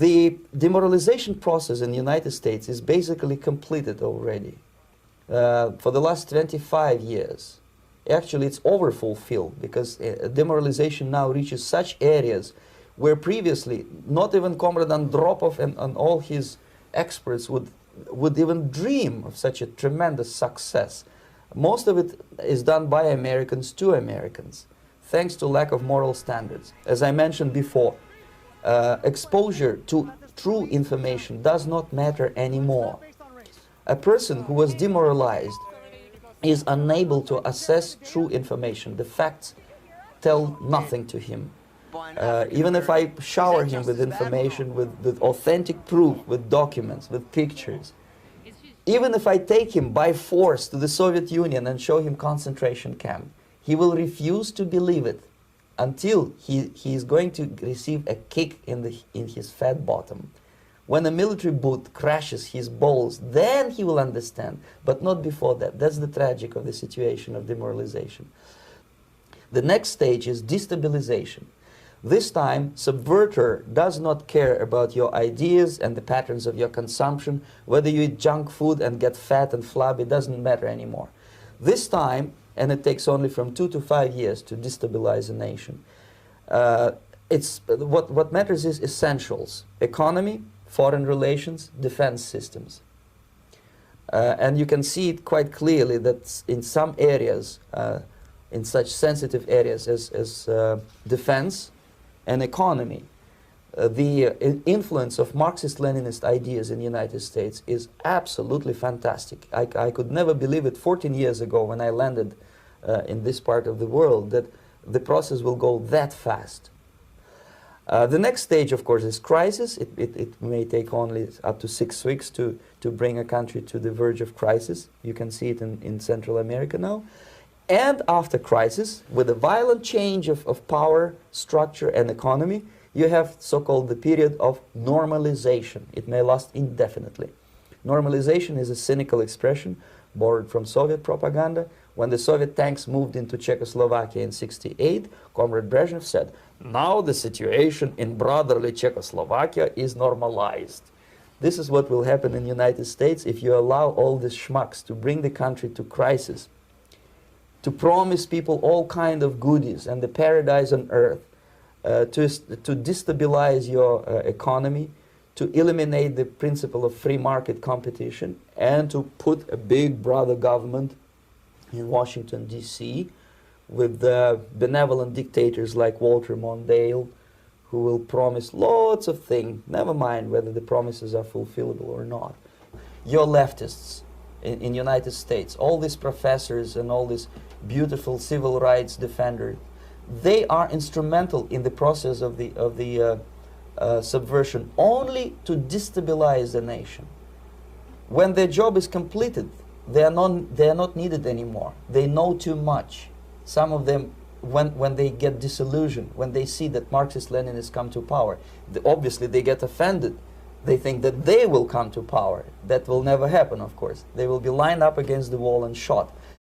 The demoralization process in the United States is basically completed already. For the last 25 years. Actually, it's overfulfilled because demoralization now reaches such areas where previously not even Comrade Andropov and all his experts would even dream of such a tremendous success. Most of it is done by Americans to Americans, thanks to lack of moral standards. As I mentioned before, exposure to true information does not matter anymore. A person who was demoralized is unable to assess true information. The facts tell nothing to him. Even if I shower him with information, with authentic proof, with documents, with pictures, even if I take him by force to the Soviet Union and show him concentration camp, he will refuse to believe it until he is going to receive a kick in his fat bottom. When a military boot crashes his balls, then he will understand, but not before that. That's the tragic of the situation of demoralization. The next stage is destabilization. This time, subverter does not care about your ideas and the patterns of your consumption. Whether you eat junk food and get fat and flabby, doesn't matter anymore. This time, and it takes only from 2 to 5 years to destabilize a nation, what matters is essentials: economy, foreign relations, defense systems. And you can see it quite clearly that in some areas, in such sensitive areas as defense and economy, the influence of Marxist-Leninist ideas in the United States is absolutely fantastic. I could never believe it 14 years ago when I landed in this part of the world that the process will go that fast. The next stage, of course, is crisis. It may take only up to 6 weeks to bring a country to the verge of crisis. You can see it in Central America now. And after crisis, with a violent change of power, structure, and economy, you have so-called the period of normalization. It may last indefinitely. Normalization is a cynical expression borrowed from Soviet propaganda. When the Soviet tanks moved into Czechoslovakia in '68, Comrade Brezhnev said, "Now the situation in brotherly Czechoslovakia is normalized." This is what will happen in the United States if you allow all these schmucks to bring the country to crisis, to promise people all kind of goodies and the paradise on earth, to destabilize your economy, to eliminate the principle of free market competition, and to put a big brother government in Washington, D.C., with benevolent dictators like Walter Mondale, who will promise lots of things, never mind whether the promises are fulfillable or not. Your leftists in United States, all these professors and all these beautiful civil rights defenders, they are instrumental in the process of the subversion only to destabilize the nation. When their job is completed, they are not needed anymore. They know too much. Some of them, when they get disillusioned, when they see that Marxist-Leninists come to power, obviously they get offended. They think that they will come to power. That will never happen, of course. They will be lined up against the wall and shot.